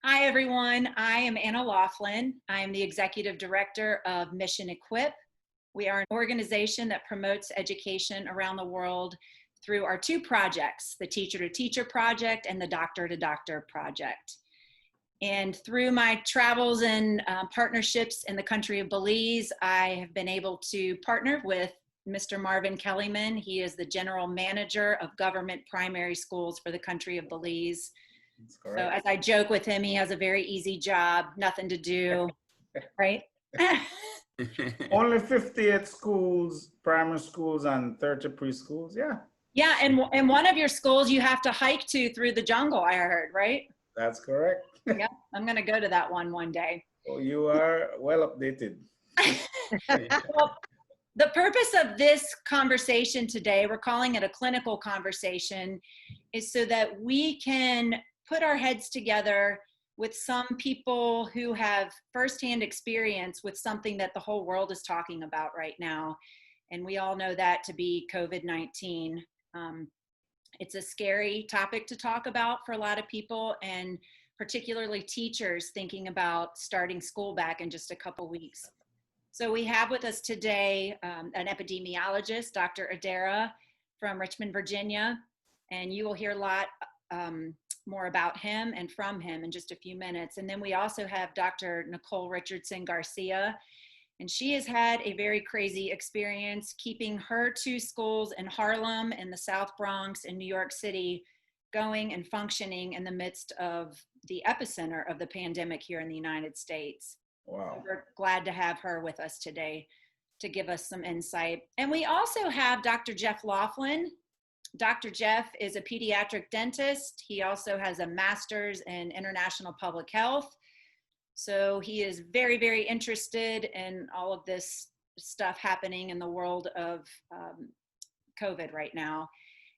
Hi, everyone. I am Anna Laughlin. I am the Executive Director of Mission Equip. We are an organization that promotes education around the world through our two projects, the Teacher to Teacher Project and the Doctor to Doctor Project. And through my travels and partnerships in the country of Belize, I have been able to partner with Mr. Marvin Kellyman. He is the General Manager of Government Primary Schools for the country of Belize. So as I joke with him, he has a very easy job, nothing to do, right? Only 58 schools, primary schools, and 30 preschools, yeah. Yeah, and one of your schools you have to hike to through the jungle, I heard, right? That's correct. Yeah, I'm gonna go to that one day. Oh, you are well updated. Well, the purpose of this conversation today, we're calling it a clinical conversation, is so that we can put our heads together with some people who have firsthand experience with something that the whole world is talking about right now. And we all know that to be COVID-19. It's a scary topic to talk about for a lot of people, and particularly teachers thinking about starting school back in just a couple weeks. So we have with us today an epidemiologist, Dr. Adera from Richmond, Virginia, and you will hear a lot more about him and from him in just a few minutes. And then we also have Dr. Nicole Richardson Garcia, and she has had a very crazy experience keeping her two schools in Harlem, in the South Bronx, in New York City, going and functioning in the midst of the epicenter of the pandemic here in the United States. Wow. So we're glad to have her with us today to give us some insight. And we also have Dr. Jeff Laughlin. Dr. Jeff is a pediatric dentist. He also has a master's in international public health. So he is very, very interested in all of this stuff happening in the world of COVID right now.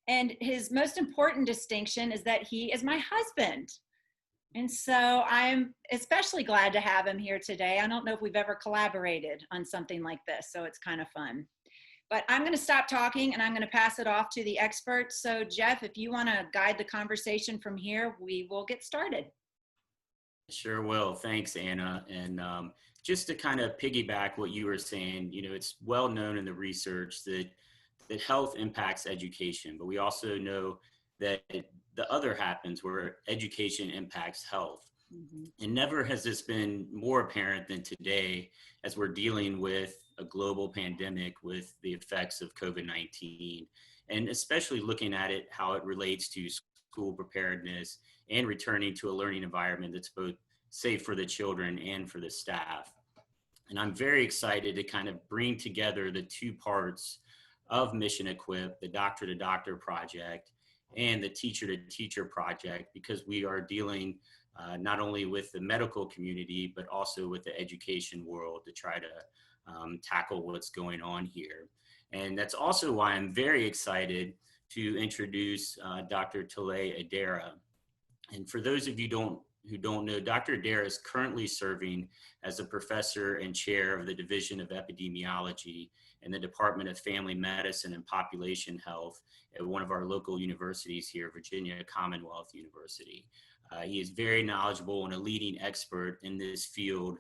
And his most important distinction is that he is my husband. And so I'm especially glad to have him here today. I don't know if we've ever collaborated on something like this, so it's kind of fun. But I'm going to stop talking and I'm going to pass it off to the experts. So Jeff, if you want to guide the conversation from here, we will get started. Sure will. Thanks, Anna. And just to kind of piggyback what you were saying, you know, it's well known in the research that health impacts education, but we also know that the other happens where education impacts health. Mm-hmm. And never has this been more apparent than today as we're dealing with a global pandemic with the effects of COVID-19, and especially looking at it, how it relates to school preparedness and returning to a learning environment that's both safe for the children and for the staff. And I'm very excited to kind of bring together the two parts of Mission Equip, the Doctor to Doctor project and the Teacher to Teacher project, because we are dealing not only with the medical community, but also with the education world to try to tackle what's going on here. And that's also why I'm very excited to introduce Dr. Tole Adera. And for those of you who don't know, Dr. Adera is currently serving as a professor and chair of the Division of Epidemiology in the Department of Family Medicine and Population Health at one of our local universities here, Virginia Commonwealth University. He is very knowledgeable and a leading expert in this field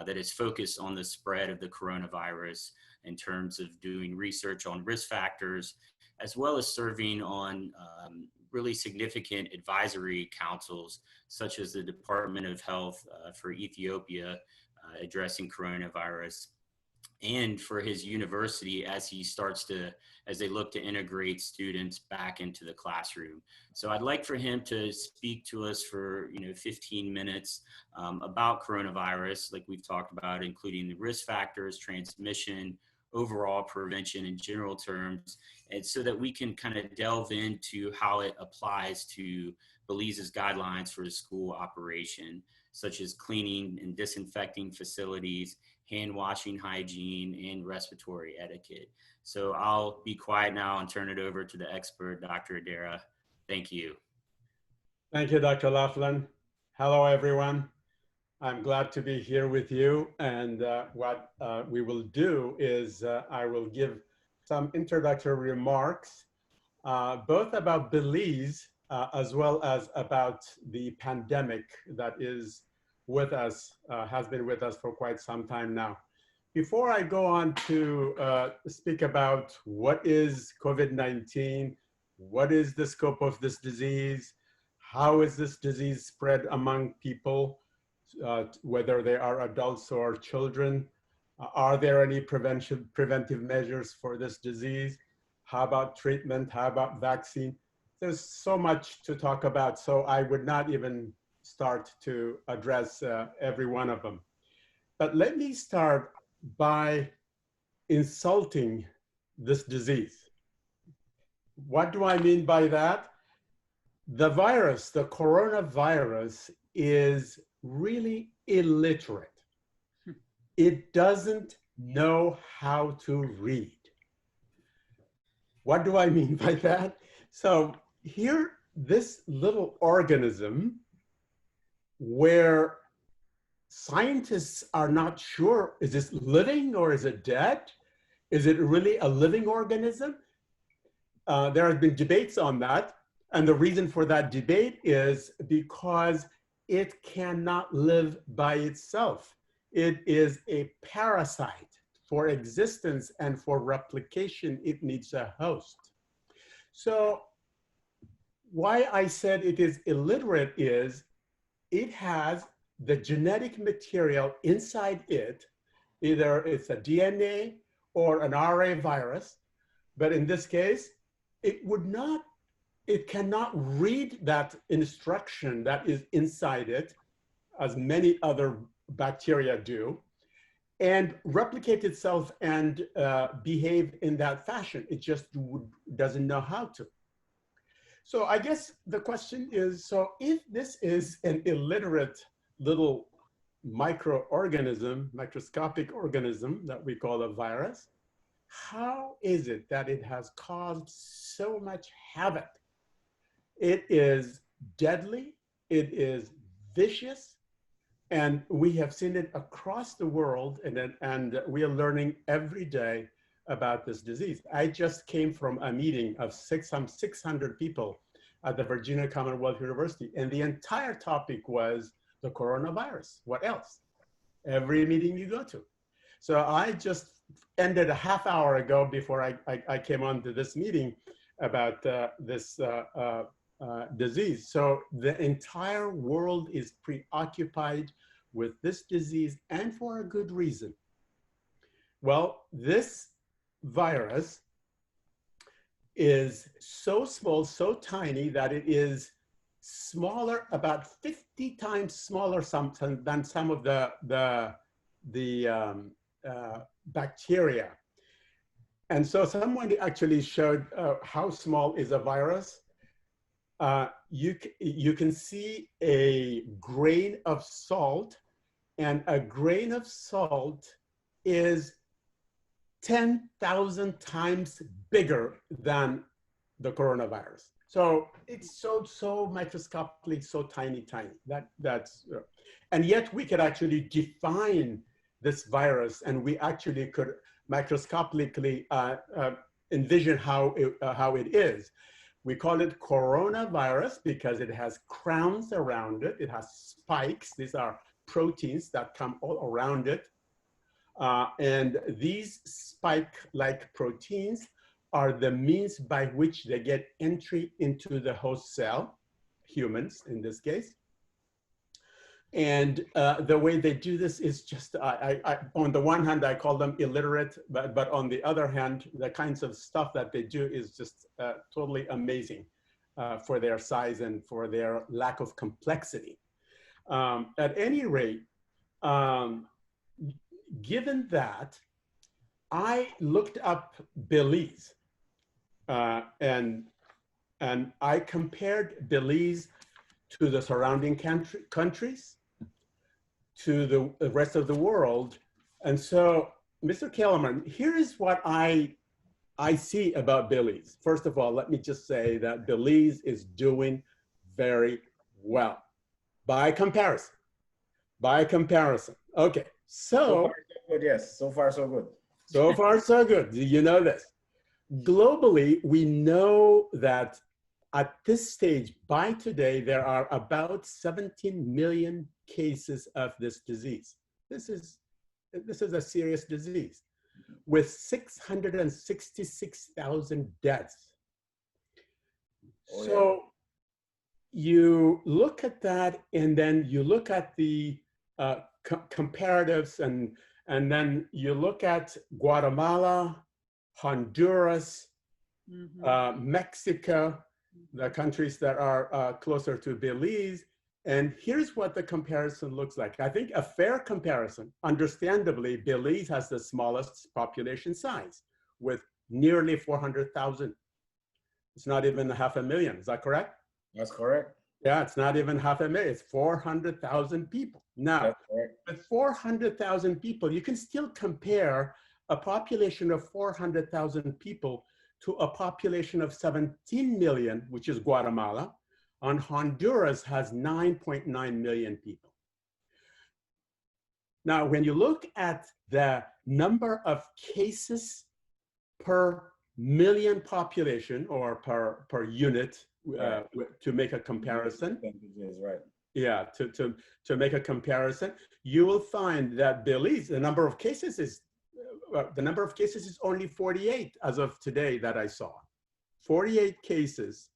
that is focused on the spread of the coronavirus in terms of doing research on risk factors, as well as serving on really significant advisory councils, such as the Department of Health for Ethiopia addressing coronavirus, and for his university as they look to integrate students back into the classroom. So I'd like for him to speak to us for 15 minutes about coronavirus, like we've talked about, including the risk factors, transmission, overall prevention in general terms, and so that we can kind of delve into how it applies to Belize's guidelines for school operation, such as cleaning and disinfecting facilities, hand washing, hygiene, and respiratory etiquette. So I'll be quiet now and turn it over to the expert, Dr. Adera. Thank you. Thank you, Dr. Laughlin. Hello, everyone. I'm glad to be here with you. And what we will do is I will give some introductory remarks, both about Belize as well as about the pandemic that is with us, has been with us for quite some time now. Before I go on to speak about what is COVID-19, what is the scope of this disease, how is this disease spread among people, whether they are adults or children, are there any preventive measures for this disease, how about treatment, how about vaccine? There's so much to talk about, so I would not even start to address every one of them. But let me start by insulting this disease. What do I mean by that? The virus, the coronavirus, is really illiterate. It doesn't know how to read. What do I mean by that? So here, this little organism where scientists are not sure, is this living or is it dead? Is it really a living organism? There have been debates on that. And the reason for that debate is because it cannot live by itself. It is a parasite. For existence and for replication, it needs a host. So why I said it is illiterate is it has the genetic material inside it, either it's a DNA or an RNA virus, but in this case, it cannot read that instruction that is inside it, as many other bacteria do, and replicate itself and behave in that fashion. It just doesn't know how to. So I guess the question is, so if this is an illiterate little microorganism, microscopic organism that we call a virus, how is it that it has caused so much havoc? It is deadly, it is vicious, and we have seen it across the world, and we are learning every day about this disease. I just came from a meeting of some 600 people at the Virginia Commonwealth University, and the entire topic was the coronavirus. What else? Every meeting you go to. So I just ended a half hour ago before I came on to this meeting about this disease. So the entire world is preoccupied with this disease, and for a good reason. Well, this virus is so small, so tiny that it is smaller, about 50 times smaller than some of the bacteria. And so someone actually showed how small is a virus. You can see a grain of salt, and a grain of salt is 10,000 times bigger than the coronavirus. So it's so microscopically, so tiny. And yet we could actually define this virus, and we actually could microscopically envision how it is. We call it coronavirus because it has crowns around it. It has spikes. These are proteins that come all around it. And these spike-like proteins are the means by which they get entry into the host cell, humans in this case. And the way they do this is just, on the one hand, I call them illiterate, but on the other hand, the kinds of stuff that they do is just totally amazing for their size and for their lack of complexity. At any rate, given that, I looked up Belize, and I compared Belize to the surrounding countries, to the rest of the world. And so, Mr. Kellerman, here is what I see about Belize. First of all, let me just say that Belize is doing very well by comparison. Okay, so far, so good, yes, so far so good. So far so good. You know this. Globally, we know that at this stage, by today, there are about 17 million cases of this disease. This is a serious disease with 666,000 deaths. Oh, So you look at that, and then you look at the comparatives, and then you look at Guatemala, Honduras, Mexico, the countries that are closer to Belize. And here's what the comparison looks like. I think a fair comparison, understandably, Belize has the smallest population size with nearly 400,000. It's not even 500,000, is that correct? That's correct. Yeah, it's not even 500,000, it's 400,000 people. Now, with 400,000 people, you can still compare a population of 400,000 people to a population of 17 million, which is Guatemala, and Honduras has 9.9 million people. Now, when you look at the number of cases per million population or per unit, to make a comparison, right? Yeah, to make a comparison, you will find that Belize, the number of cases is only 48 as of today that I saw. 48 cases,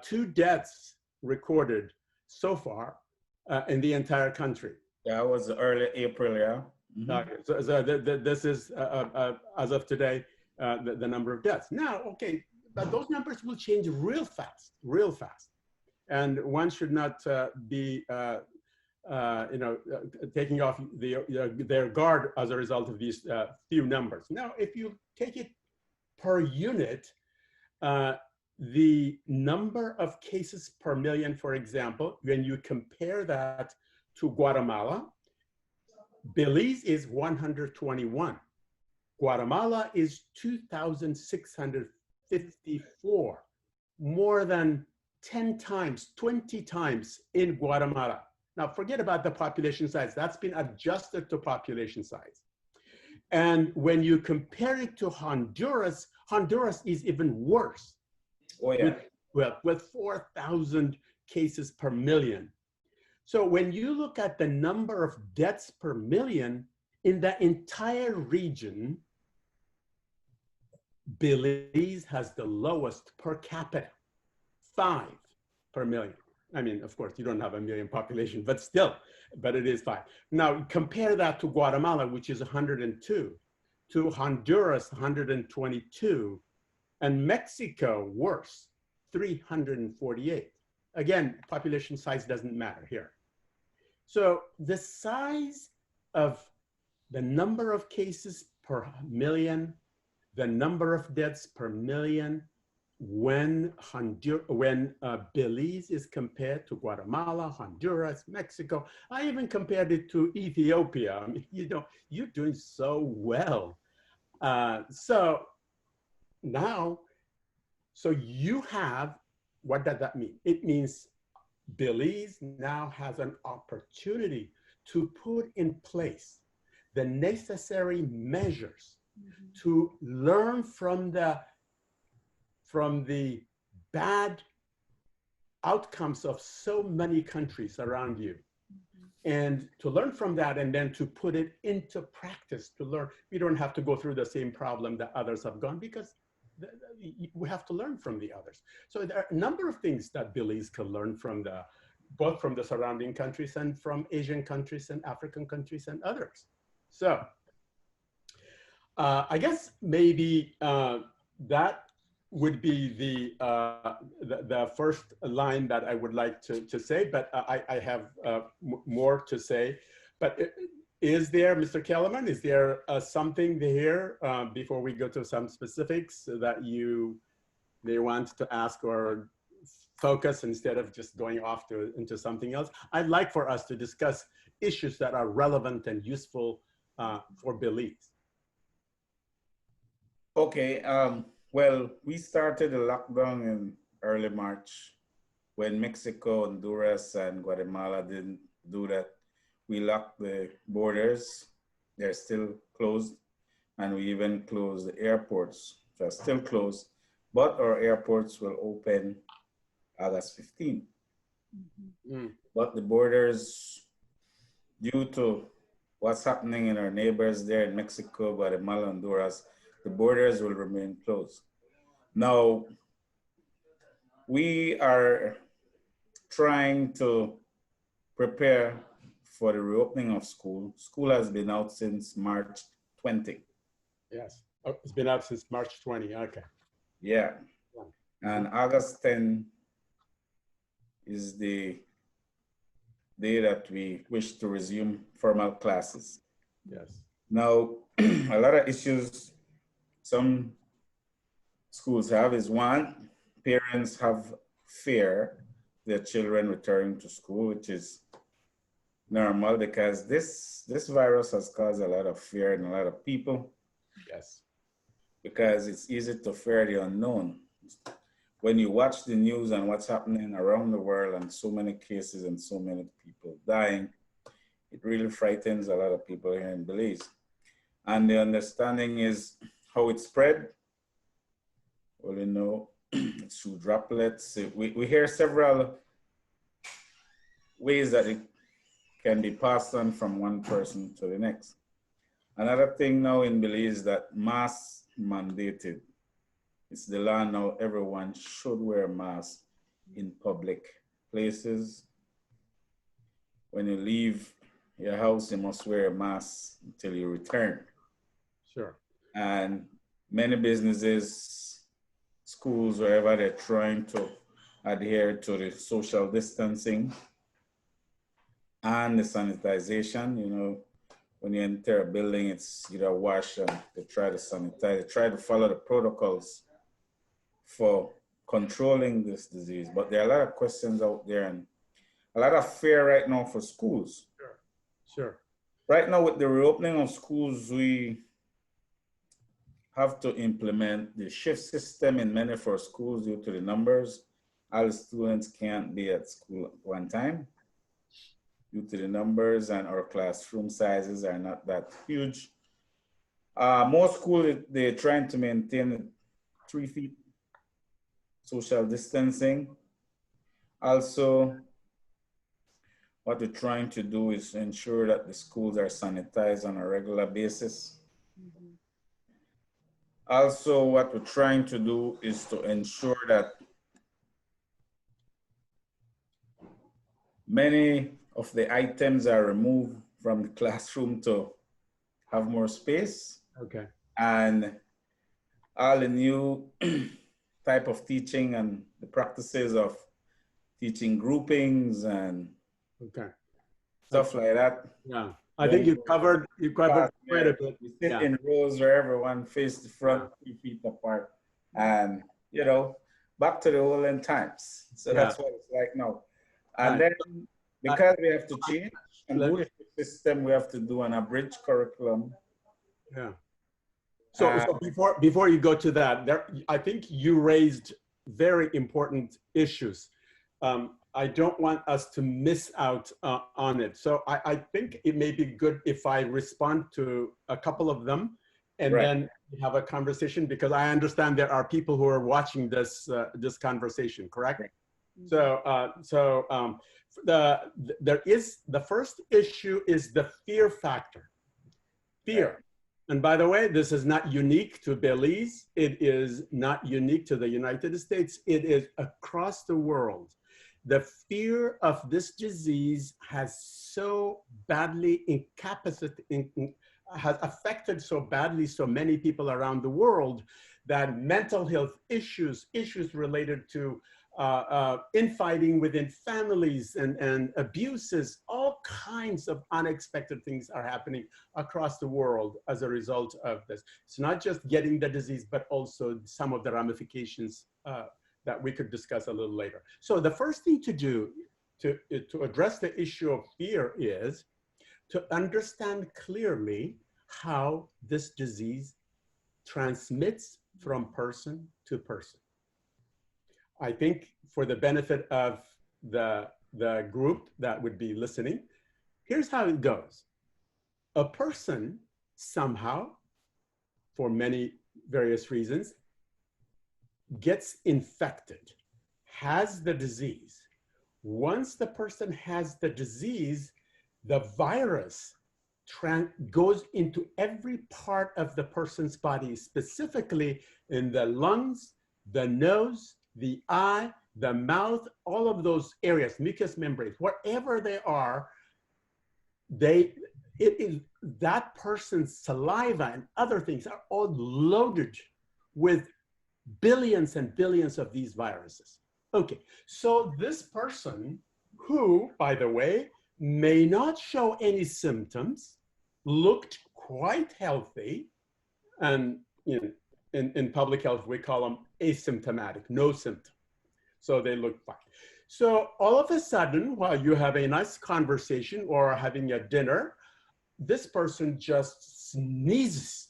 2 deaths recorded so far in the entire country. Yeah, it was early April, yeah. So this is, as of today, the number of deaths. Now, okay, but those numbers will change real fast. And one should not be taking off their guard as a result of these few numbers. Now, if you take it per unit, the number of cases per million, for example, when you compare that to Guatemala, Belize is 121. Guatemala is 2,654, more than 10 times, 20 times in Guatemala. Now, forget about the population size. That's been adjusted to population size. And when you compare it to Honduras, Honduras is even worse. Oh, yeah. With 4,000 cases per million. So when you look at the number of deaths per million in the entire region, Belize has the lowest per capita, 5 per million. I mean, of course, you don't have a million population, but still, but it is 5. Now, compare that to Guatemala, which is 102, to Honduras, 122, and Mexico, worse, 348. Again, population size doesn't matter here. So the size of the number of cases per million, the number of deaths per million, when Belize is compared to Guatemala, Honduras, Mexico, I even compared it to Ethiopia. I mean, you're doing so well. So you have, what does that mean? It means Belize now has an opportunity to put in place the necessary measures to learn from the bad outcomes of so many countries around you, and to learn from that, and then to put it into practice, to learn. We don't have to go through the same problem that others have gone, because we have to learn from the others. So there are a number of things that Belize can learn from both from the surrounding countries and from Asian countries and African countries and others. So I guess maybe that would be the first line that I would like to say, but I have more to say. But is there, Mr. Kellerman, is there something here before we go to some specifics that you may want to ask or focus instead of just going off into something else? I'd like for us to discuss issues that are relevant and useful for Belize. Okay, well, we started the lockdown in early March when Mexico, Honduras, and Guatemala didn't do that. We locked the borders. They're still closed. And we even closed the airports. They're still closed, but our airports will open August 15. Mm. But the borders, due to what's happening in our neighbors there in Mexico, Guatemala, Honduras, the borders will remain closed. Now, we are trying to prepare for the reopening of school. School has been out since March 20. Yes. Oh, it's been out since March 20. Okay. Yeah. And August 10 is the day that we wish to resume formal classes. Yes. Now, a lot of issues some schools have is one, parents have fear their children returning to school, which is normal because this virus has caused a lot of fear in a lot of people. Yes. Because it's easy to fear the unknown. When you watch the news and what's happening around the world and so many cases and so many people dying, it really frightens a lot of people here in Belize. And the understanding is how it spread. Well, you know, it's through droplets. We hear several ways that it can be passed on from one person to the next. Another thing now in Belize is that mask mandated. It's the law now, everyone should wear a mask in public places. When you leave your house, you must wear a mask until you return. Sure. And many businesses, schools, wherever, they're trying to adhere to the social distancing and the sanitization. You know, when you enter a building, it's either wash and they try to sanitize, they try to follow the protocols for controlling this disease. But there are a lot of questions out there and a lot of fear right now for schools. Sure. Sure. Right now with the reopening of schools, we have to implement the shift system in many of our schools due to the numbers. All the students can't be at school at one time due to the numbers, and our classroom sizes are not that huge. Most schools, they're trying to maintain 3 feet social distancing. Also, what we're trying to do is ensure that the schools are sanitized on a regular basis. Mhm. Also, what we're trying to do is to ensure that many of the items are removed from the classroom to have more space. Okay. And all the new type of teaching and the practices of teaching groupings and Okay. stuff like that. Yeah. I think you covered quite a bit. We sit Yeah. in rows where everyone faces the front, 3 feet apart. And, you know, back to the olden times. So that's what it's like now. And Right. then because we have to change and Let- do the system, we have to do an abridged curriculum. Yeah. So before you go to that, I think you raised very important issues. I don't want us to miss out on it. So I think it may be good if I respond to a couple of them and Right. then have a conversation, because I understand there are people who are watching this this conversation, correct? Right. The first issue is the fear factor. Fear. Right. And by the way, this is not unique to Belize. It is not unique to the United States. It is across the world. The fear of this disease has so badly has affected so badly so many people around the world that mental health issues related to infighting within families and abuses, all kinds of unexpected things are happening across the world as a result of this. It's not just getting the disease, but also some of the ramifications that we could discuss a little later. So the first thing to do to address the issue of fear is to understand clearly how this disease transmits from person to person. I think for the benefit of the group that would be listening, here's how it goes. A person somehow, for many various reasons, gets infected, has the disease. Once the person has the disease, the virus goes into every part of the person's body, specifically in the lungs, the nose, the eye, the mouth, all of those areas, mucous membranes, wherever they are, it is that person's saliva and other things are all loaded with billions and billions of these viruses. Okay, so this person who, by the way, may not show any symptoms, looked quite healthy, and in public health, we call them asymptomatic, no symptom. So they look fine. So all of a sudden, while you have a nice conversation or having a dinner, this person just sneezes.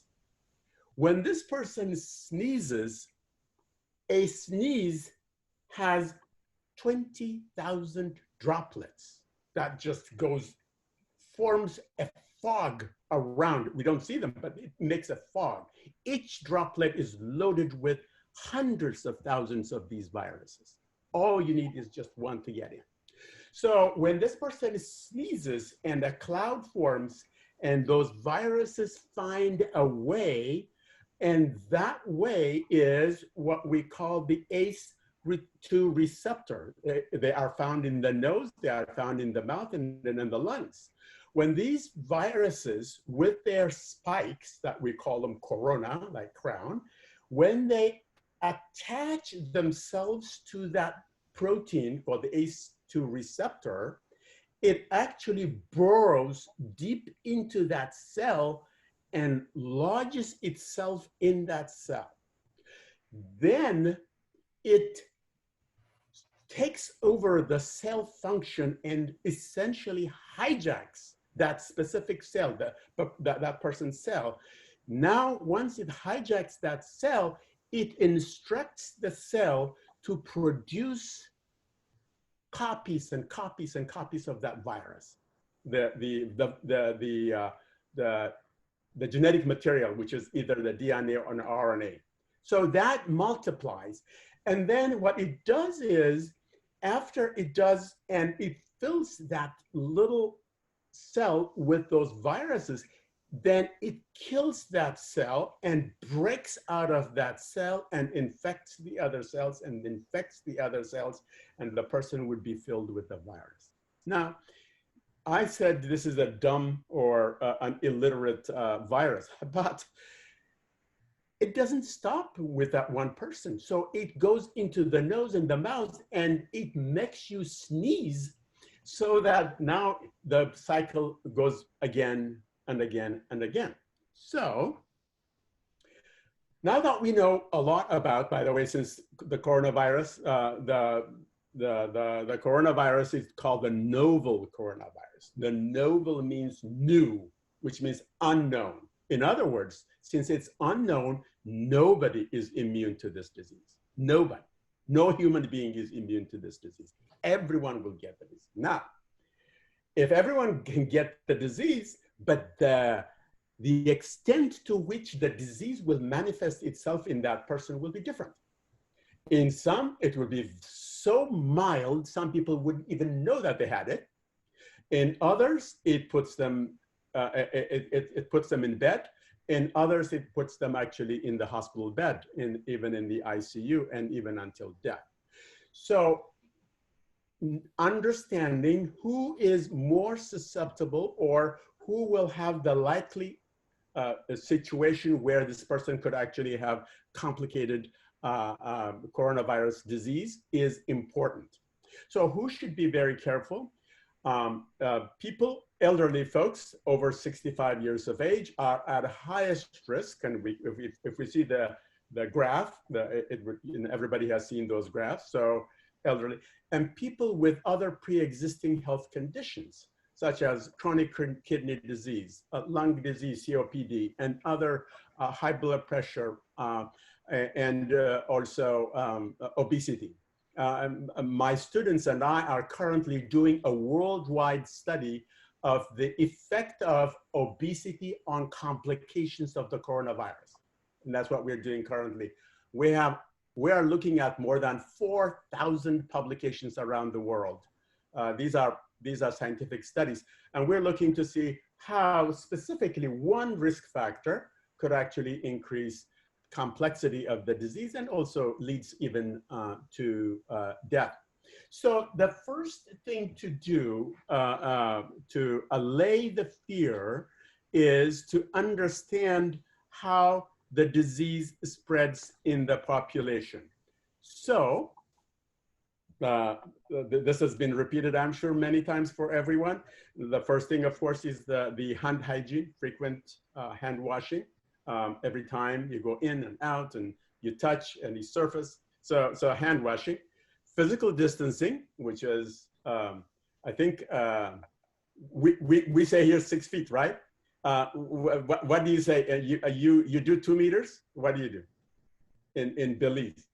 When this person sneezes, a sneeze has 20,000 droplets that just forms a fog around. We don't see them, but it makes a fog. Each droplet is loaded with hundreds of thousands of these viruses. All you need is just one to get in. So when this person sneezes and a cloud forms and those viruses find a way, and that way is what we call the ACE2 receptor. They are found in the nose, they are found in the mouth, and then in the lungs. When these viruses, with their spikes, that we call them corona, like crown, when they attach themselves to that protein called the ACE2 receptor, it actually burrows deep into that cell and lodges itself in that cell. Then it takes over the cell function and essentially hijacks that specific cell, that person's cell. Now, once it hijacks that cell, it instructs the cell to produce copies and copies and copies of that virus, the genetic material, which is either the DNA or an RNA. So that multiplies. And then what it does is, after it does, and it fills that little cell with those viruses, then it kills that cell and breaks out of that cell and infects the other cells and infects the other cells, and the person would be filled with the virus. Now, I said this is a dumb or an illiterate virus, but it doesn't stop with that one person. So it goes into the nose and the mouth, and it makes you sneeze, so that now the cycle goes again and again and again. So now that we know a lot about, by the way, since the coronavirus, the coronavirus is called the novel coronavirus. The novel means new, which means unknown. In other words, since it's unknown, nobody is immune to this disease. Nobody. No human being is immune to this disease. Everyone will get the disease. Now, if everyone can get the disease, but the extent to which the disease will manifest itself in that person will be different. In some, it will be so mild, some people wouldn't even know that they had it. In others, it puts them, it puts them in bed. In others, it puts them actually in the hospital bed, even in the ICU, and even until death. So understanding who is more susceptible or who will have the likely situation where this person could actually have complicated coronavirus disease is important. So who should be very careful? People, elderly folks over 65 years of age are at highest risk. And if we see the graph, everybody has seen those graphs. So elderly, and people with other pre-existing health conditions, such as chronic kidney disease, lung disease, COPD, and other high blood pressure, and also obesity. My students and I are currently doing a worldwide study of the effect of obesity on complications of the coronavirus. And that's what we're doing currently. We have we are looking at more than 4,000 publications around the world. These are scientific studies, and we're looking to see how specifically one risk factor could actually increase complexity of the disease and also leads even to death. So the first thing to do to allay the fear is to understand how the disease spreads in the population. So this has been repeated, I'm sure, many times for everyone. The first thing, of course, is the hand hygiene, frequent hand washing. Every time you go in and out and you touch any surface. So hand washing. Physical distancing, which is, I think, we say here 6 feet, right? What do you say? You do 2 meters? What do you do in Belize?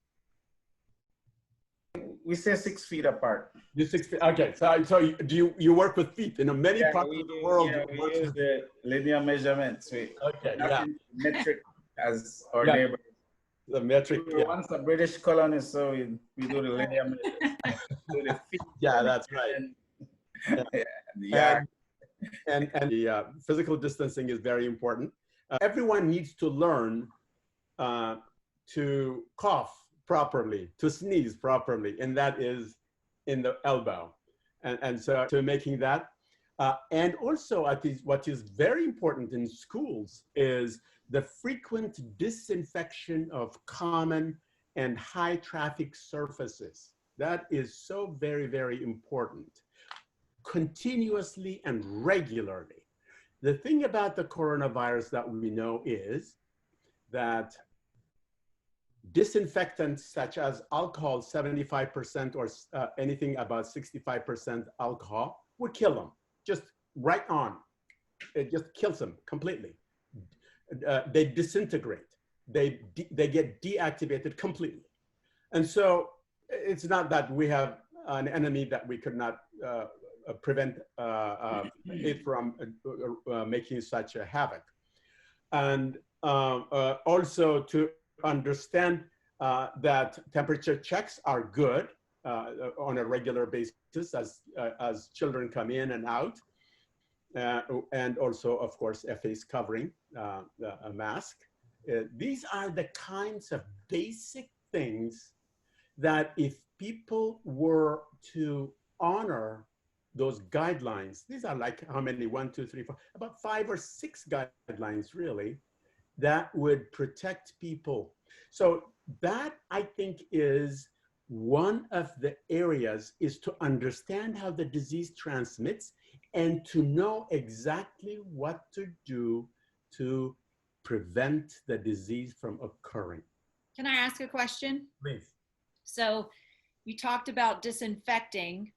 We say 6 feet apart. You 6 feet. Okay. So do you work with feet? In many parts of the world, we use the linear measurements. Metric as our neighbor. The metric. We were once a British colony, so we do the linear measurement. Do the feet. Yeah, that's right. And the physical distancing is very important. Everyone needs to learn to cough properly, to sneeze properly, and that is in the elbow. And so to making that. And also, what is very important in schools is the frequent disinfection of common and high traffic surfaces. That is so very, very important. Continuously and regularly. The thing about the coronavirus that we know is that disinfectants such as alcohol, 75% or anything about 65% alcohol would kill them, just right on. It just kills them completely. They disintegrate. They get deactivated completely. And so it's not that we have an enemy that we could not prevent it from making such a havoc. And also to understand that temperature checks are good on a regular basis as children come in and out. And also, of course, a face covering, a mask. These are the kinds of basic things that if people were to honor those guidelines, these are like how many, 1, 2, 3, 4, about 5 or 6 guidelines really, that would protect people. So that I think is one of the areas, is to understand how the disease transmits and to know exactly what to do to prevent the disease from occurring. Can I ask a question? Please. So you talked about disinfecting,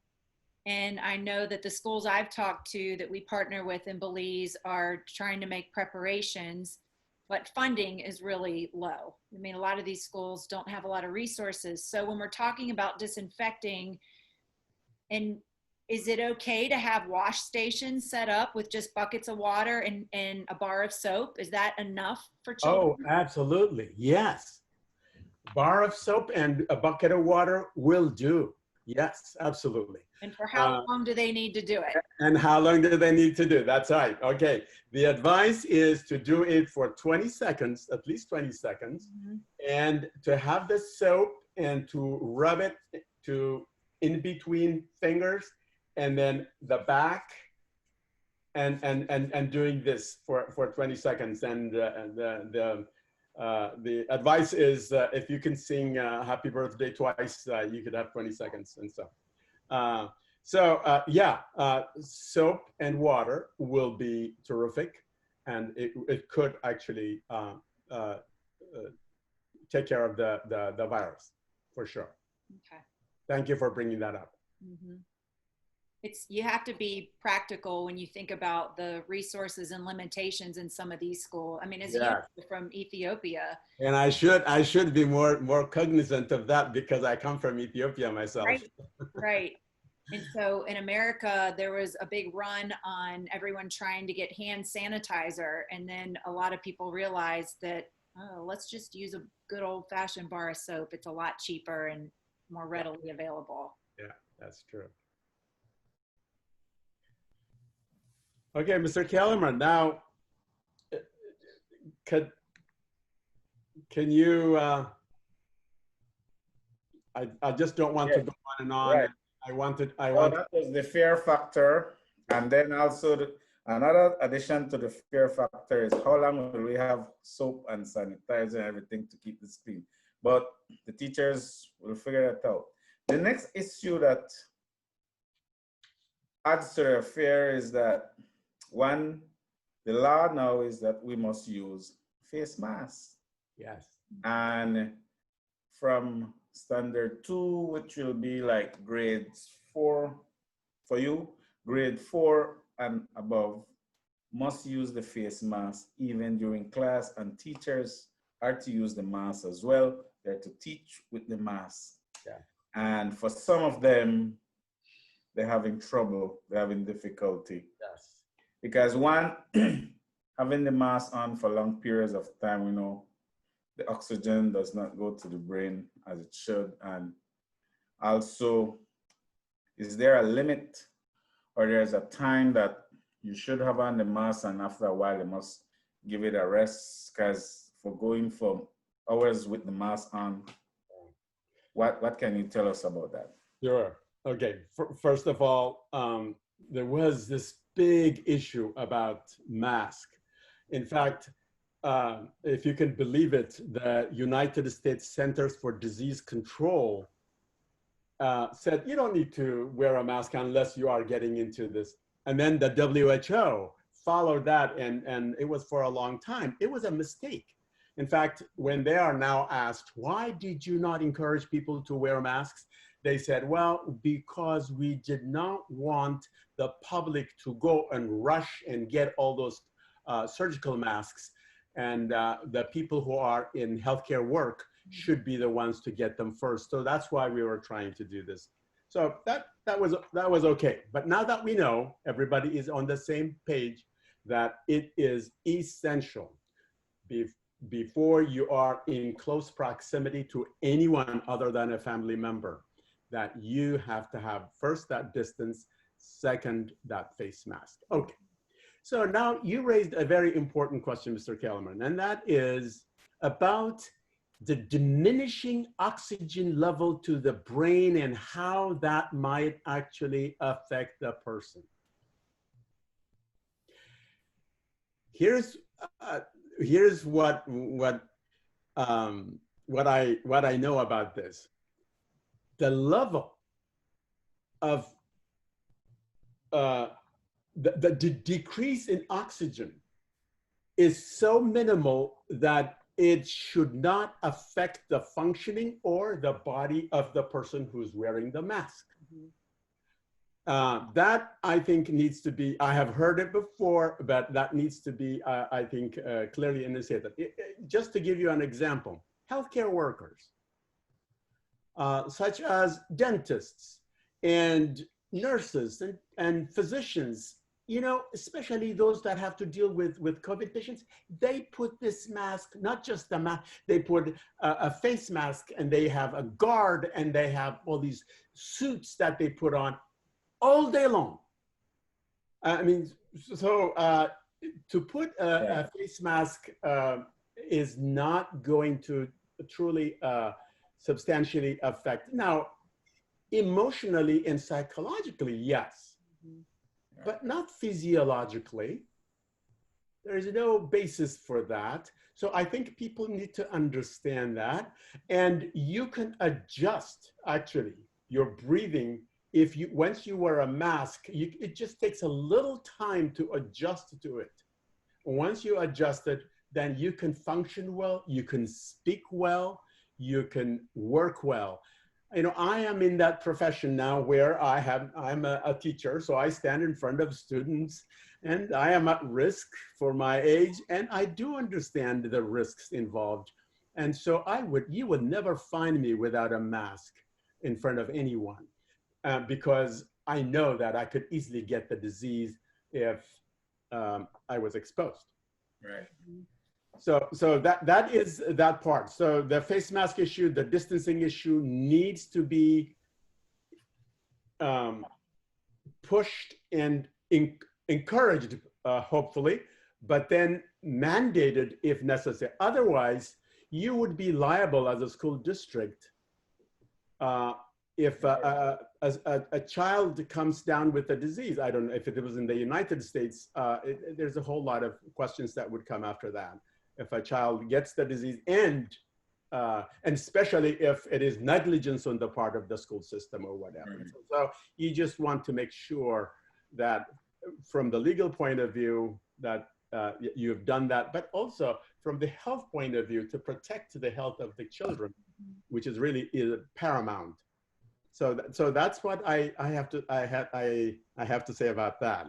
and I know that the schools I've talked to that we partner with in Belize are trying to make preparations, but funding is really low. I mean, a lot of these schools don't have a lot of resources. So when we're talking about disinfecting, and is it okay to have wash stations set up with just buckets of water and a bar of soap? Is that enough for children? Oh, absolutely. Yes. Bar of soap and a bucket of water will do. Yes, absolutely. And for how long do they need to do it? And how long do they need to do? That's right. Okay. The advice is to do it for 20 seconds, at least 20 seconds, and to have the soap and to rub it to in between fingers and then the back and doing this for 20 seconds. And the advice is if you can sing happy birthday twice, you could have 20 seconds and so. Soap and water will be terrific, and it could actually take care of the virus for sure. Okay. Thank you for bringing that up. Mm-hmm. You have to be practical when you think about the resources and limitations in some of these schools. I mean, as you're from Ethiopia. And I should be more cognizant of that because I come from Ethiopia myself. Right, right. And so in America, there was a big run on everyone trying to get hand sanitizer. And then a lot of people realized that Oh, let's just use a good old fashioned bar of soap. It's a lot cheaper and more readily available. Yeah, that's true. Okay, Mr. Kellerman, now, can you, I just don't want to Yes, go on and on. right. I wanted, Oh, that was the fear factor. And then also another addition to the fear factor is how long will we have soap and sanitizer and everything to keep this clean? But the teachers will figure that out. The next issue that adds to their fear is that one, the law now is that we must use face masks. yes. And from standard 2, which will be like grade 4 for you, grade 4 and above must use the face mask even during class, and teachers are to use the mask as well. They're to teach with the mask. Yeah. And for some of them, they're having trouble, they're having difficulty. Yes. Because one, having the mask on for long periods of time, you know, the oxygen does not go to the brain as it should. And also, is there a limit, or there's a time that you should have on the mask and after a while you must give it a rest? Because for going for hours with the mask on, what can you tell us about that? Sure. Okay. First of all, there was this big issue about mask. In fact, if you can believe it, the United States Centers for Disease Control said you don't need to wear a mask unless you are getting into this. And then the WHO followed that, and it was for a long time. It was a mistake. In fact, when they are now asked, why did you not encourage people to wear masks? They said, well, because we did not want the public to go and rush and get all those surgical masks. And the people who are in healthcare work should be the ones to get them first. So that's why we were trying to do this. So that was okay. But now that we know, everybody is on the same page, that it is essential before you are in close proximity to anyone other than a family member, that you have to have first that distance, second that face mask. Okay. So now you raised a very important question, Mr. Kellerman, and that is about the diminishing oxygen level to the brain and how that might actually affect the person. Here's what I know about this. The level of the decrease in oxygen is so minimal that it should not affect the functioning or the body of the person who's wearing the mask. That I think needs to be, I have heard it before, but that needs to be, I think, clearly enunciated. Just to give you an example, healthcare workers, such as dentists and nurses and physicians, you know, especially those that have to deal with COVID patients, they put this mask, not just the mask, they put a face mask, and they have a guard, and they have all these suits that they put on all day long. I mean, so to put a face mask is not going to truly substantially affect. Now, emotionally and psychologically, yes, but not physiologically. There is no basis for that. So I think people need to understand that. And you can adjust, actually, your breathing. If you, once you wear a mask, it just takes a little time to adjust to it. Once you adjust it, then you can function well, you can speak well, you can work well. You know, I am in that profession now where I'm a teacher, so I stand in front of students, and I am at risk for my age, and I do understand the risks involved. And so you would never find me without a mask in front of anyone. Because I know that I could easily get the disease if I was exposed. Right. So that is that part. So the face mask issue, the distancing issue needs to be pushed and encouraged, hopefully, but then mandated if necessary. Otherwise, you would be liable as a school district if a child comes down with a disease. I don't know if it was in the United States, there's a whole lot of questions that would come after that. If a child gets the disease and especially if it is negligence on the part of the school system or whatever. So you just want to make sure that from the legal point of view that you've done that, but also from the health point of view to protect the health of the children, which is really paramount. So that's what I have to say about that.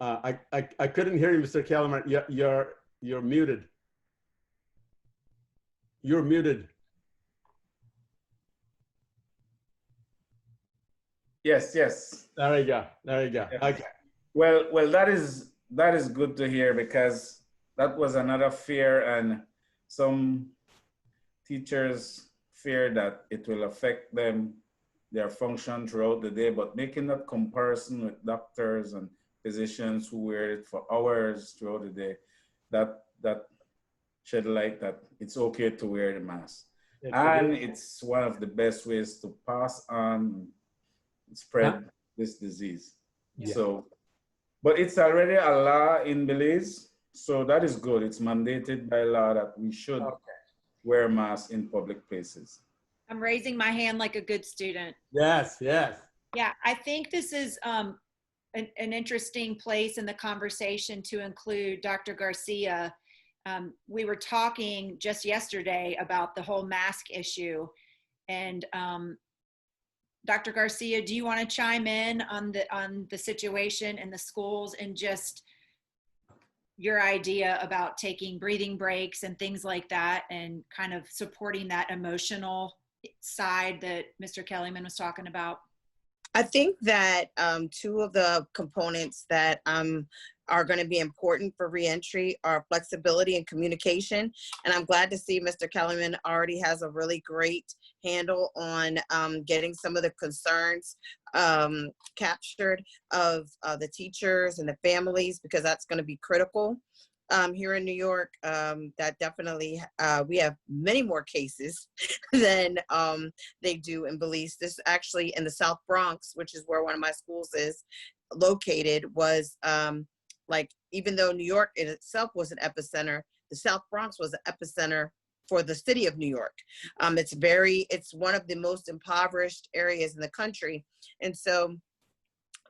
I couldn't hear you, Mr. Kellerman. You're muted. You're muted. Yes, yes. There you go. There you go. Yeah. Okay. Well, that is good to hear, because that was another fear, and some teachers fear that it will affect their function throughout the day. But making that comparison with doctors and physicians who wear it for hours throughout the day, that shed light that it's okay to wear the mask. And it's one of the best ways to pass on, spread this disease. Yeah. So, but it's already a law in Belize, so that is good. It's mandated by law that we should wear masks in public places. I'm raising my hand like a good student. Yes, yes. Yeah, I think this is an interesting place in the conversation to include Dr. Garcia. We were talking just yesterday about the whole mask issue, and Dr. Garcia, do you want to chime in on the situation in the schools and just your idea about taking breathing breaks and things like that, and kind of supporting that emotional side that Mr. Kellyman was talking about? I think that two of the components that are going to be important for reentry are flexibility and communication. And I'm glad to see Mr. Kellerman already has a really great handle on getting some of the concerns captured of the teachers and the families, because that's going to be critical. Here in New York, that definitely, we have many more cases than they do in Belize. This actually in the South Bronx, which is where one of my schools is located, was like, even though New York in itself was an epicenter, the South Bronx was an epicenter for the city of New York. It's one of the most impoverished areas in the country. And so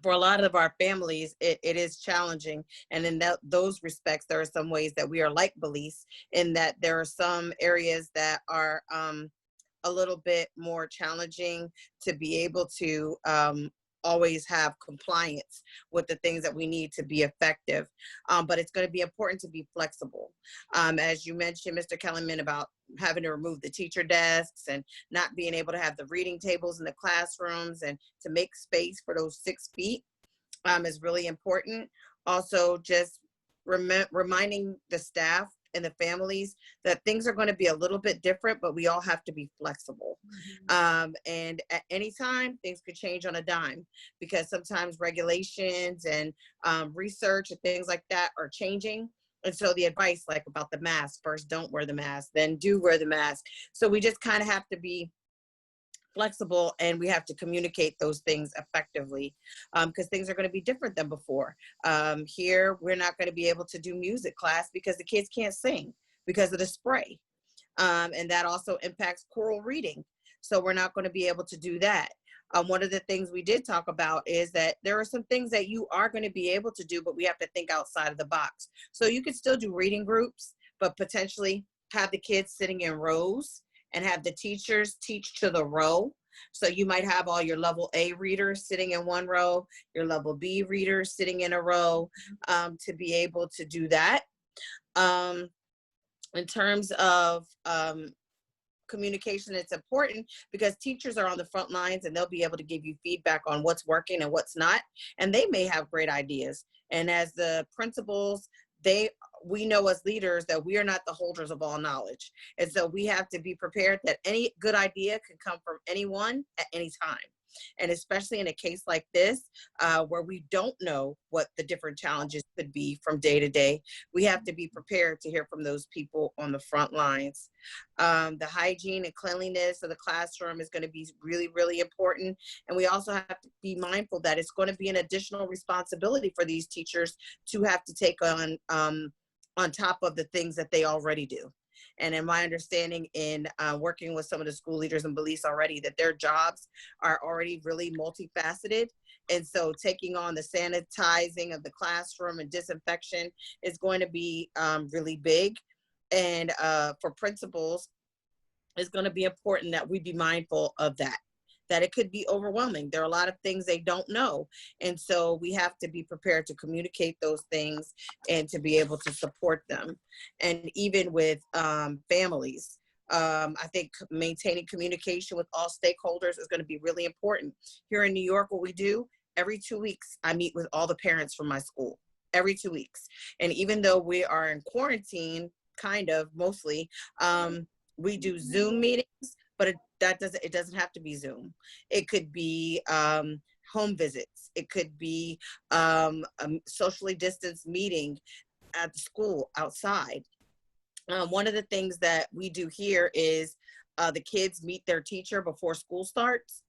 for a lot of our families, it is challenging. And in those respects, there are some ways that we are like Belize, in that there are some areas that are a little bit more challenging to be able to always have compliance with the things that we need to be effective. But it's going to be important to be flexible. As you mentioned, Mr. Kellerman, about having to remove the teacher desks and not being able to have the reading tables in the classrooms, and to make space for those 6 feet is really important. Also, just reminding the staff and the families that things are going to be a little bit different, but we all have to be flexible. And at any time, things could change on a dime, because sometimes regulations and research and things like that are changing. And so the advice, like about the mask, first don't wear the mask, then do wear the mask. So we just kind of have to be flexible, and we have to communicate those things effectively, because things are going to be different than before. Here, we're not going to be able to do music class because the kids can't sing because of the spray. And that also impacts choral reading. So we're not going to be able to do that. One of the things we did talk about is that there are some things that you are going to be able to do, but we have to think outside of the box. So you could still do reading groups, but potentially have the kids sitting in rows and have the teachers teach to the row. So you might have all your level A readers sitting in one row, your level B readers sitting in a row, to be able to do that. In terms of communication is important because teachers are on the front lines and they'll be able to give you feedback on what's working and what's not. And they may have great ideas. And as the principals, we know as leaders that we are not the holders of all knowledge. And so we have to be prepared that any good idea can come from anyone at any time. And especially in a case like this, where we don't know what the different challenges could be from day to day, we have to be prepared to hear from those people on the front lines. The hygiene and cleanliness of the classroom is going to be really, really important. And we also have to be mindful that it's going to be an additional responsibility for these teachers to have to take on top of the things that they already do. And in my understanding in working with some of the school leaders in Belize already, that their jobs are already really multifaceted. And so taking on the sanitizing of the classroom and disinfection is going to be really big. And for principals, it's going to be important that we be mindful of that it could be overwhelming. There are a lot of things they don't know. And so we have to be prepared to communicate those things and to be able to support them. And even with families, I think maintaining communication with all stakeholders is going to be really important. Here in New York, what we do, every 2 weeks, I meet with all the parents from my school, every 2 weeks. And even though we are in quarantine, kind of, mostly, we do Zoom meetings, but it doesn't have to be Zoom. It could be home visits. It could be a socially distanced meeting at the school outside. One of the things that we do here is the kids meet their teacher before school starts.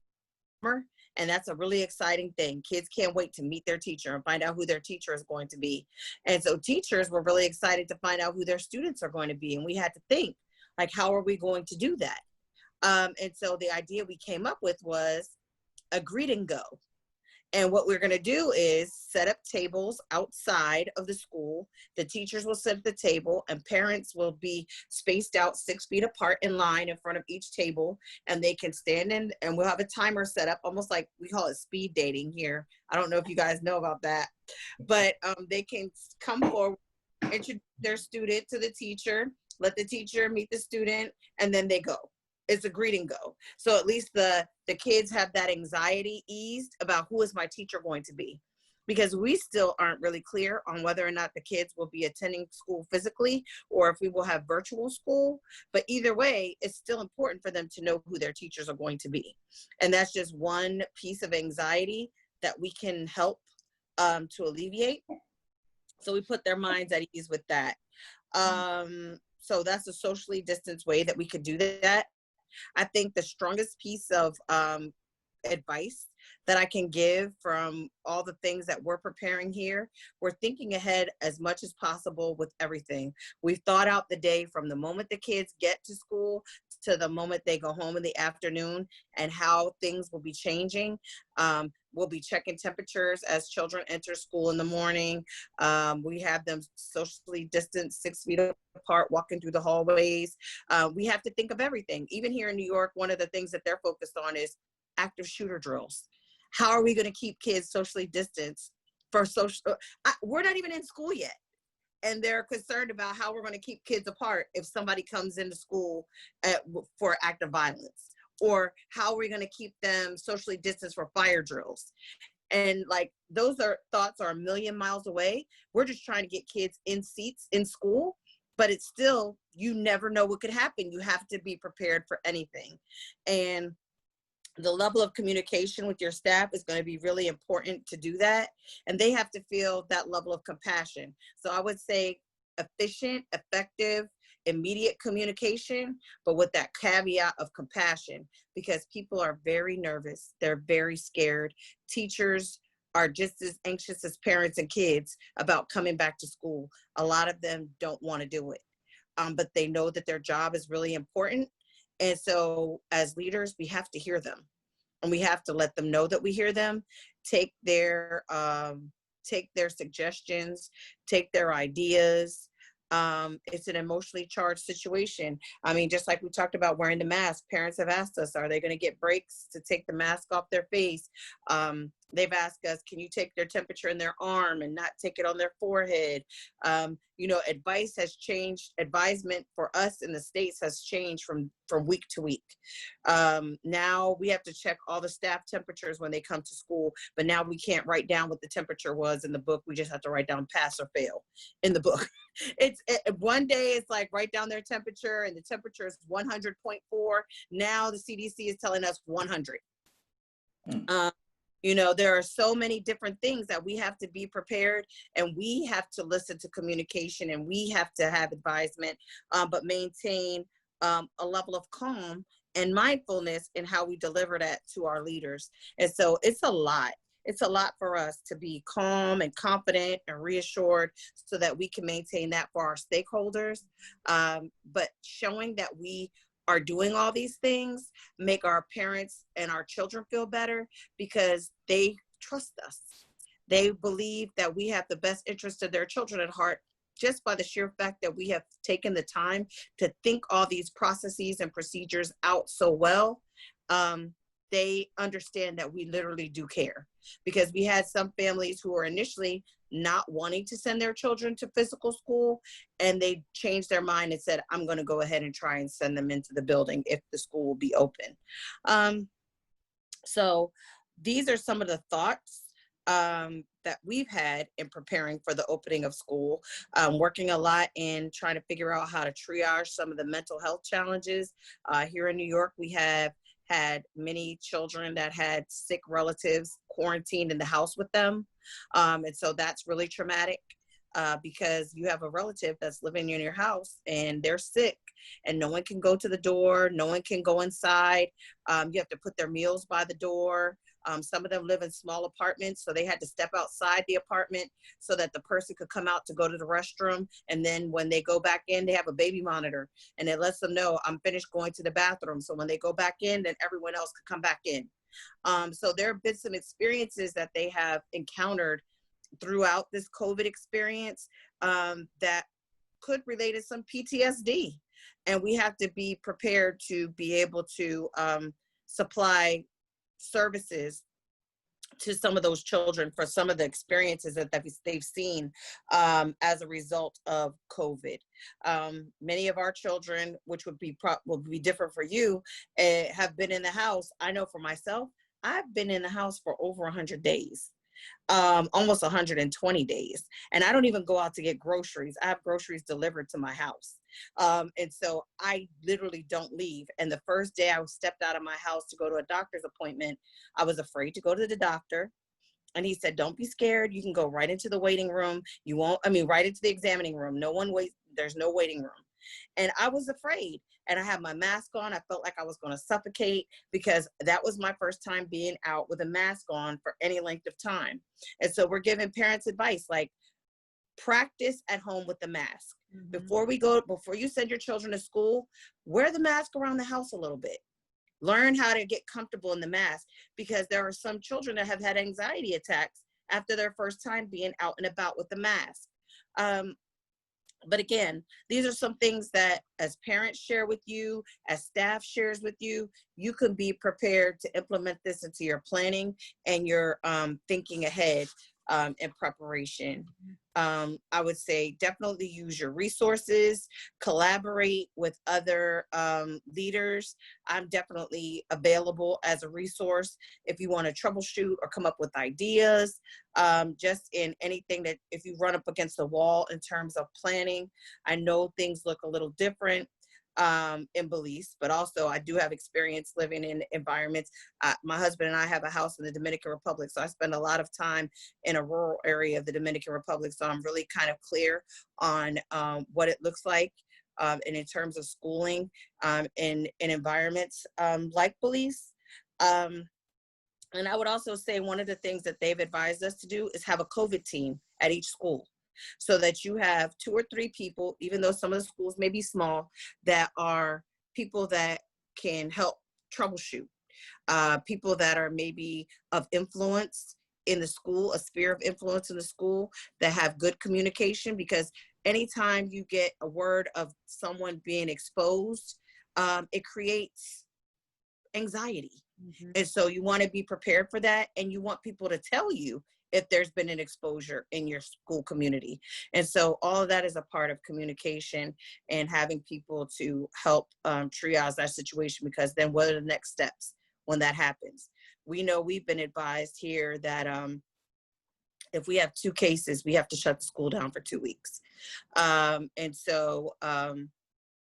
And that's a really exciting thing. Kids can't wait to meet their teacher and find out who their teacher is going to be. And so teachers were really excited to find out who their students are going to be. And we had to think, like, how are we going to do that? And so the idea we came up with was a greet and go. And what we're going to do is set up tables outside of the school. The teachers will sit at the table and parents will be spaced out 6 feet apart in line in front of each table. And they can stand in, and we'll have a timer set up, almost like we call it speed dating here. I don't know if you guys know about that, but they can come forward, introduce their student to the teacher, let the teacher meet the student, and then they go. It's a greet and go. So at least the kids have that anxiety eased about who is my teacher going to be, because we still aren't really clear on whether or not the kids will be attending school physically or if we will have virtual school. But either way, it's still important for them to know who their teachers are going to be. And that's just one piece of anxiety that we can help to alleviate. So we put their minds at ease with that. So that's a socially distanced way that we could do that. I think the strongest piece of advice that I can give from all the things that we're preparing here, we're thinking ahead as much as possible with everything. We've thought out the day from the moment the kids get to school to the moment they go home in the afternoon and how things will be changing. We'll be checking temperatures as children enter school in the morning. We have them socially distanced 6 feet apart, walking through the hallways. We have to think of everything. Even here in New York, one of the things that they're focused on is active shooter drills. How are we going to keep kids socially distanced for social? We're not even in school yet. And they're concerned about how we're going to keep kids apart if somebody comes into school for active violence. Or how are we going to keep them socially distanced for fire drills? And like, those thoughts are a million miles away. We're just trying to get kids in seats in school, but it's still, you never know what could happen. You have to be prepared for anything. And the level of communication with your staff is going to be really important to do that. And they have to feel that level of compassion. So I would say efficient, effective, immediate communication, but with that caveat of compassion, because people are very nervous. They're very scared. Teachers are just as anxious as parents and kids about coming back to school. A lot of them don't want to do it, but they know that their job is really important. And so as leaders, we have to hear them, and we have to let them know that we hear them, take their suggestions, take their ideas. It's an emotionally charged situation. I mean, just like we talked about wearing the mask, parents have asked us, are they going to get breaks to take the mask off their face? They've asked us, can you take their temperature in their arm and not take it on their forehead? You know, advice has changed. Advisement for us in the States has changed from week to week. Now we have to check all the staff temperatures when they come to school, but now we can't write down what the temperature was in the book. We just have to write down pass or fail in the book. One day it's like write down their temperature and the temperature is 100.4. Now the CDC is telling us 100. You know, there are so many different things that we have to be prepared, and we have to listen to communication, and we have to have advisement, but maintain a level of calm and mindfulness in how we deliver that to our leaders. And so it's a lot. It's a lot for us to be calm and confident and reassured so that we can maintain that for our stakeholders. But showing that we are doing all these things make our parents and our children feel better because they trust us. They believe that we have the best interest of their children at heart just by the sheer fact that we have taken the time to think all these processes and procedures out so well. They understand that we literally do care, because we had some families who were initially not wanting to send their children to physical school, and they changed their mind and said, I'm going to go ahead and try and send them into the building if the school will be open. So these are some of the thoughts that we've had in preparing for the opening of school, working a lot in trying to figure out how to triage some of the mental health challenges. Here in New York, we have had many children that had sick relatives quarantined in the house with them. And so that's really traumatic because you have a relative that's living in your house and they're sick and no one can go to the door, no one can go inside. You have to put their meals by the door. Some of them live in small apartments, so they had to step outside the apartment so that the person could come out to go to the restroom. And then when they go back in, they have a baby monitor and it lets them know, I'm finished going to the bathroom. So when they go back in, then everyone else could come back in. So there have been some experiences that they have encountered throughout this COVID experience that could relate to some PTSD. And we have to be prepared to be able to supply services to some of those children for some of the experiences that they've seen as a result of COVID. Many of our children, which will be different for you, have been in the house. I know for myself, I've been in the house for over 100 days. Almost 120 days. And I don't even go out to get groceries. I have groceries delivered to my house. And so I literally don't leave. And the first day I stepped out of my house to go to a doctor's appointment, I was afraid to go to the doctor. And he said, don't be scared. You can go right into the waiting room. Right into the examining room. No one waits. There's no waiting room. And I was afraid. And I had my mask on. I felt like I was going to suffocate because that was my first time being out with a mask on for any length of time. And so we're giving parents advice, like practice at home with the mask. Mm-hmm. Before you send your children to school, wear the mask around the house a little bit. Learn how to get comfortable in the mask, because there are some children that have had anxiety attacks after their first time being out and about with the mask. But again, these are some things that as parents share with you, as staff shares with you, you can be prepared to implement this into your planning and your thinking ahead in preparation. I would say definitely use your resources, collaborate with other leaders. I'm definitely available as a resource if you want to troubleshoot or come up with ideas, just in anything that if you run up against the wall in terms of planning. I know things look a little different in Belize, but also I do have experience living in environments. My husband and I have a house in the Dominican Republic, so I spend a lot of time in a rural area of the Dominican Republic, so I'm really kind of clear on what it looks like and in terms of schooling in environments like Belize. And I would also say one of the things that they've advised us to do is have a COVID team at each school, so that you have 2 or 3 people, even though some of the schools may be small, that are people that can help troubleshoot, people that are maybe of influence in the school, a sphere of influence in the school, that have good communication, because anytime you get a word of someone being exposed, it creates anxiety. Mhm. And so you want to be prepared for that, and you want people to tell you if there's been an exposure in your school community. And so all of that is a part of communication and having people to help triage that situation, because then what are the next steps when that happens? We know we've been advised here that if we have 2 cases, we have to shut the school down for 2 weeks. And so,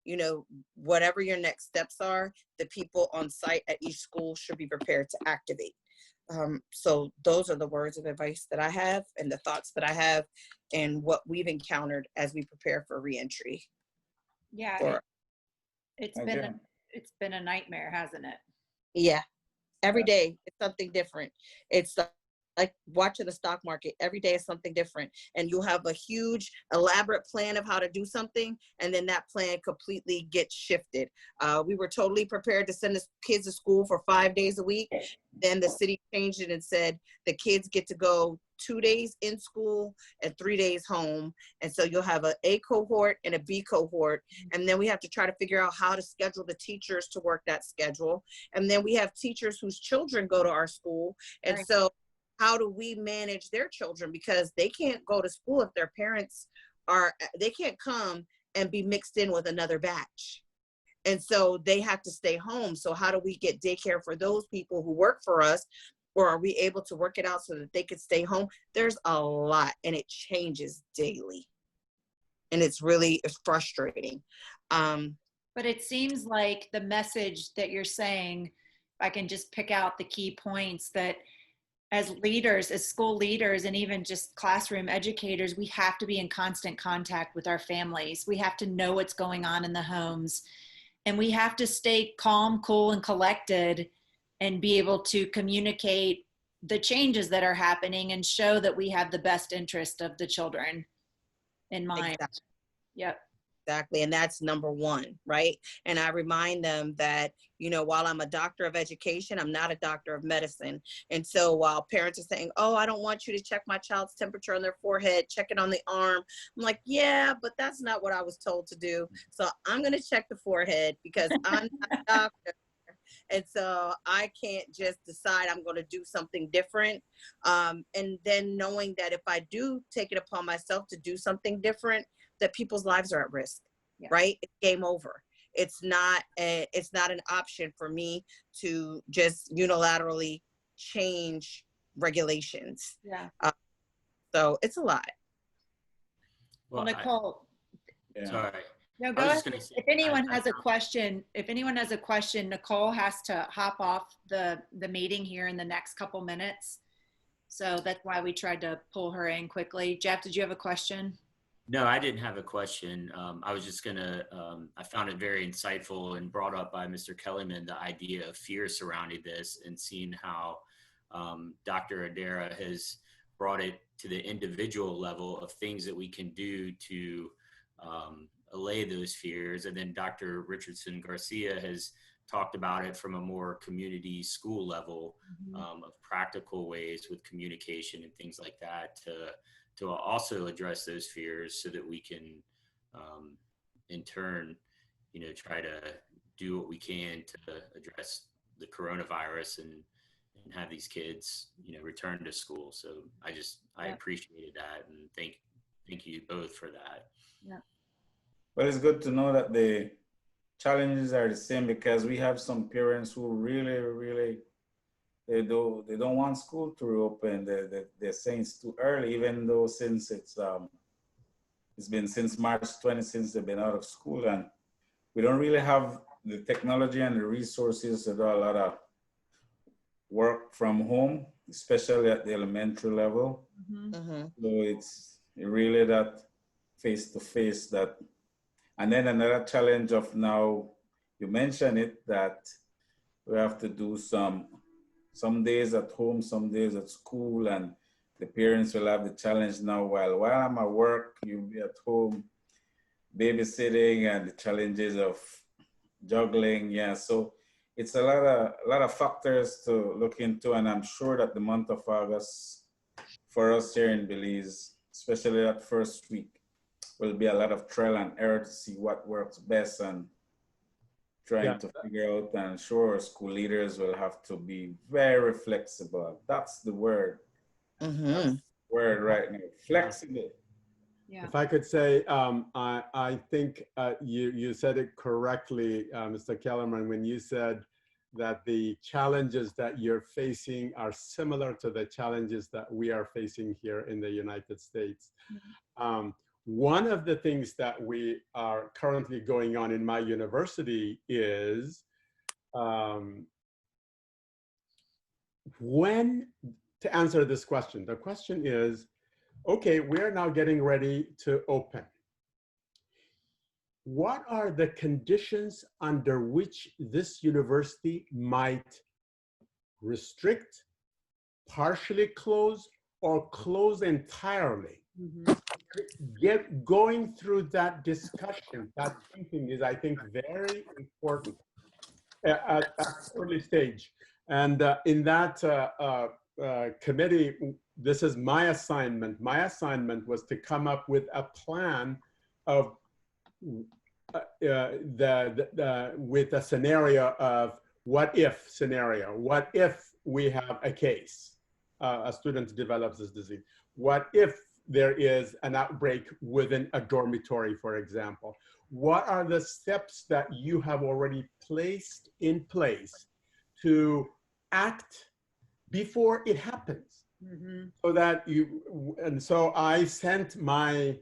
you know, whatever your next steps are, the people on site at each school should be prepared to activate. So those are the words of advice that I have and the thoughts that I have and what we've encountered as we prepare for reentry. Yeah, For, it's Again. been a nightmare, hasn't it? yeah, every day it's something different. It's like watching the stock market. Every day is something different, and you'll have a huge elaborate plan of how to do something, and then that plan completely gets shifted. We were totally prepared to send the kids to school for 5 days a week. Then the city changed it and said the kids get to go 2 days in school and 3 days home. And so you'll have A cohort and a B cohort. And then we have to try to figure out how to schedule the teachers to work that schedule. And then we have teachers whose children go to our school. And Right. so how do we manage their children? Because they can't go to school if their parents they can't come and be mixed in with another batch. And so they have to stay home. So how do we get daycare for those people who work for us? Or are we able to work it out so that they could stay home? There's a lot, and it changes daily. And it's frustrating. But it seems like the message that you're saying, if I can just pick out the key points, that as leaders, as school leaders, and even just classroom educators, we have to be in constant contact with our families. We have to know what's going on in the homes, and we have to stay calm, cool, and collected and be able to communicate the changes that are happening and show that we have the best interest of the children in mind. Exactly. Yep. Exactly. And that's number one, right? And I remind them that, you know, while I'm a doctor of education, I'm not a doctor of medicine. And so while parents are saying, oh, I don't want you to check my child's temperature on their forehead, check it on the arm, I'm like, yeah, but that's not what I was told to do. So I'm going to check the forehead because I'm not a doctor. And so I can't just decide I'm going to do something different. And then knowing that if I do take it upon myself to do something different, that people's lives are at risk, Yeah. right? It's game over. It's not an option for me to just unilaterally change regulations. Yeah. So it's a lot. Well, Nicole, Yeah. Sorry. no, I go was ahead. just gonna say, If anyone has a question, Nicole has to hop off the meeting here in the next couple minutes. So that's why we tried to pull her in quickly. Jeff, did you have a question? No, I didn't have a question. I was just gonna, I found it very insightful and brought up by Mr. Kellyman, the idea of fear surrounding this and seeing how Dr. Adera has brought it to the individual level of things that we can do to allay those fears. And then Dr. Richardson Garcia has talked about it from a more community school level of practical ways with communication and things like that to also address those fears so that we can, in turn, you know, try to do what we can to address the coronavirus and have these kids, you know, return to school. So I appreciated that, and thank you both for that. Yeah. Well, it's good to know that the challenges are the same, because we have some parents who really they don't want school to reopen. They're saying it's too early, even though since it's been since March 20 since they've been out of school, and we don't really have the technology and the resources to do a lot of work from home, especially at the elementary level. So it's really that face to face that. And then another challenge of now, you mentioned it, that we have to do some days at home, some days at school, and the parents will have the challenge now, while I'm at work, you'll be at home babysitting, and the challenges of juggling. Yeah, so it's a lot of factors to look into, and I'm sure that the month of August for us here in Belize, especially that first week, will be a lot of trial and error to see what works best and trying to figure out, and sure, school leaders will have to be very flexible. That's the word. That's the word right now, flexible. Yeah. If I could say, I think you said it correctly, Mr. Kellerman, when you said that the challenges that you're facing are similar to the challenges that we are facing here in the United States. One of the things that we are currently going on in my university is to answer this question, the question is, okay, we're now getting ready to open. What are the conditions under which this university might restrict, partially close, or close entirely? Going through that discussion, that thinking is, I think, very important at early stage. And in that committee, this is my assignment. My assignment was to come up with a plan of with a scenario of what if scenario. What if we have a case, a student develops this disease? What if there is an outbreak within a dormitory, for example? What are the steps that you have already placed in place to act before it happens? So that and so I sent my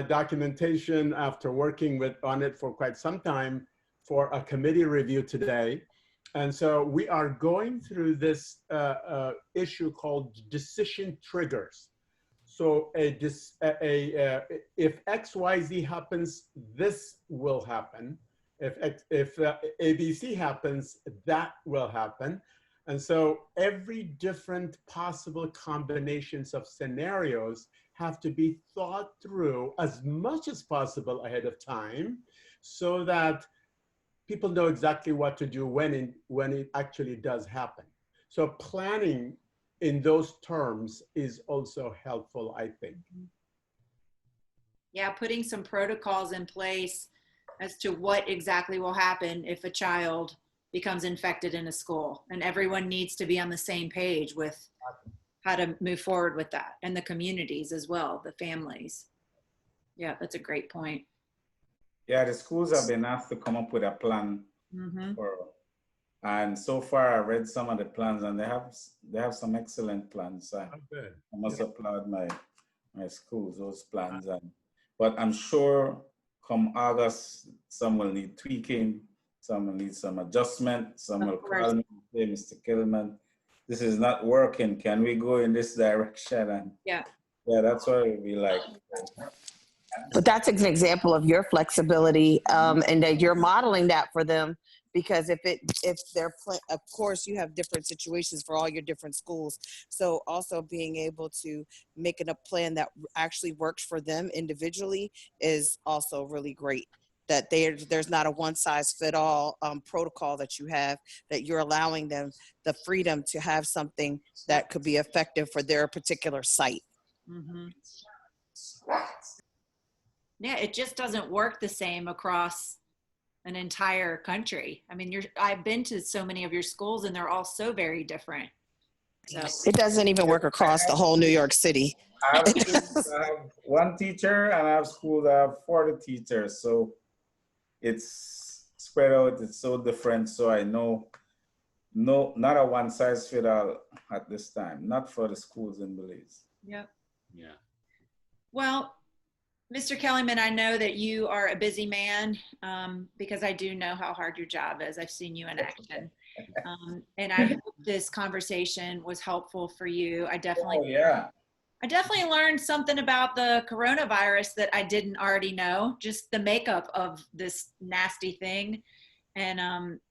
documentation after working on it for quite some time for a committee review today. And so we are going through this issue called decision triggers. So if XYZ happens, this will happen. If ABC happens, that will happen. And so every different possible combinations of scenarios have to be thought through as much as possible ahead of time, so that people know exactly what to do when it actually does happen. So planning in those terms is also helpful, I think. Yeah, putting some protocols in place as to what exactly will happen if a child becomes infected in a school, and everyone needs to be on the same page with how to move forward with that, and the communities as well, the families. Yeah, that's a great point. Yeah, the schools have been asked to come up with a plan and so far I read some of the plans, and they have some excellent plans. I must applaud my schools, those plans. But I'm sure come August, some will need tweaking, some will need some adjustment, some will call me and say, Mr. Kellerman, this is not working. Can we go in this direction? And yeah, that's what it would be like. But that's an example of your flexibility, and that you're modeling that for them. Because if they're, of course, you have different situations for all your different schools. So also being able to make a plan that actually works for them individually is also really great. That there's not a one-size-fit-all protocol that you have, that you're allowing them the freedom to have something that could be effective for their particular site. Yeah, it just doesn't work the same across an entire country. I mean, I've been to so many of your schools, and they're all so very different. So it doesn't even work across the whole New York City. I have one teacher, and I have schools that have 40 teachers. So it's spread out. It's so different. So I know, not a one size fits all at this time. Not for the schools in Belize. Yep. Yeah. Well, Mr. Kellerman, I know that you are a busy man, because I do know how hard your job is. I've seen you in action. And I hope this conversation was helpful for you. I definitely learned something about the coronavirus that I didn't already know, just the makeup of this nasty thing. And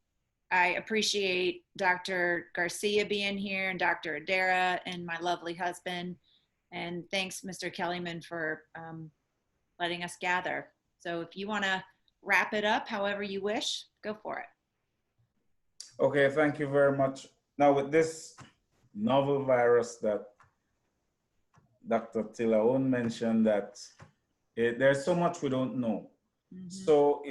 I appreciate Dr. Garcia being here, and Dr. Adara, and my lovely husband. And thanks, Mr. Kellerman, for letting us gather. So if you want to wrap it up however you wish, go for it. Okay, thank you very much. Now with this novel virus that Dr. Tilaon mentioned, that there's so much we don't know. So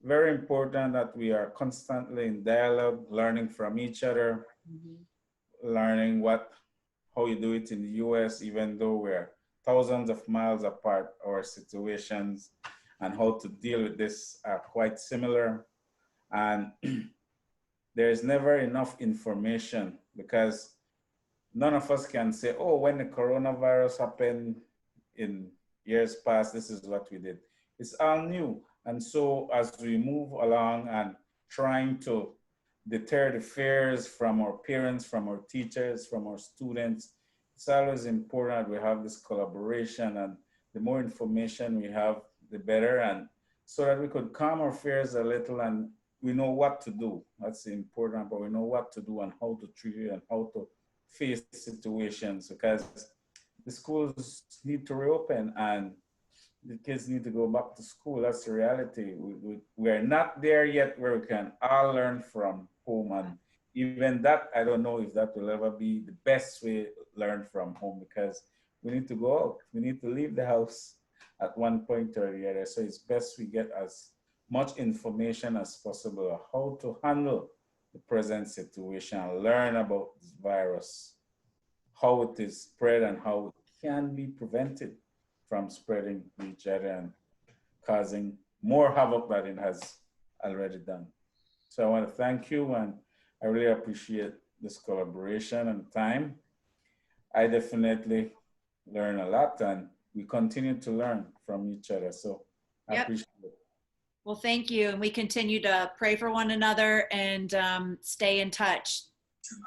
very important that we are constantly in dialogue, learning from each other, learning how you do it in the US, even though we're thousands of miles apart, our situations and how to deal with this are quite similar. And there's never enough information because none of us can say, oh, when the coronavirus happened in years past, this is what we did. It's all new. And so as we move along and trying to deter the fears from our parents, from our teachers, from our students, it's always important that we have this collaboration, and the more information we have, the better, and so that we could calm our fears a little and we know what to do. That's important, but we know what to do and how to treat it and how to face situations, because the schools need to reopen and the kids need to go back to school. That's the reality. We are not there yet where we can all learn from home. And even that, I don't know if that will ever be the best way to learn from home, because we need to go out. We need to leave the house at one point or the other. So it's best we get as much information as possible on how to handle the present situation, learn about this virus, how it is spread and how it can be prevented from spreading to each other and causing more havoc than it has already done. So I want to thank you, and I really appreciate this collaboration and time. I definitely learn a lot, and we continue to learn from each other. So I appreciate it. Well, thank you. And we continue to pray for one another and stay in touch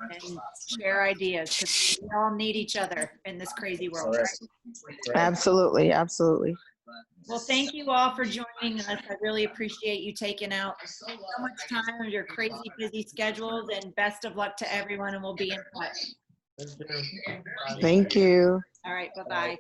and share ideas, because we all need each other in this crazy world. Right? Absolutely, absolutely. Well, thank you all for joining us. I really appreciate you taking out so much time of your crazy busy schedules, and best of luck to everyone, and we'll be in touch. Thank you. Thank you. All right, bye-bye.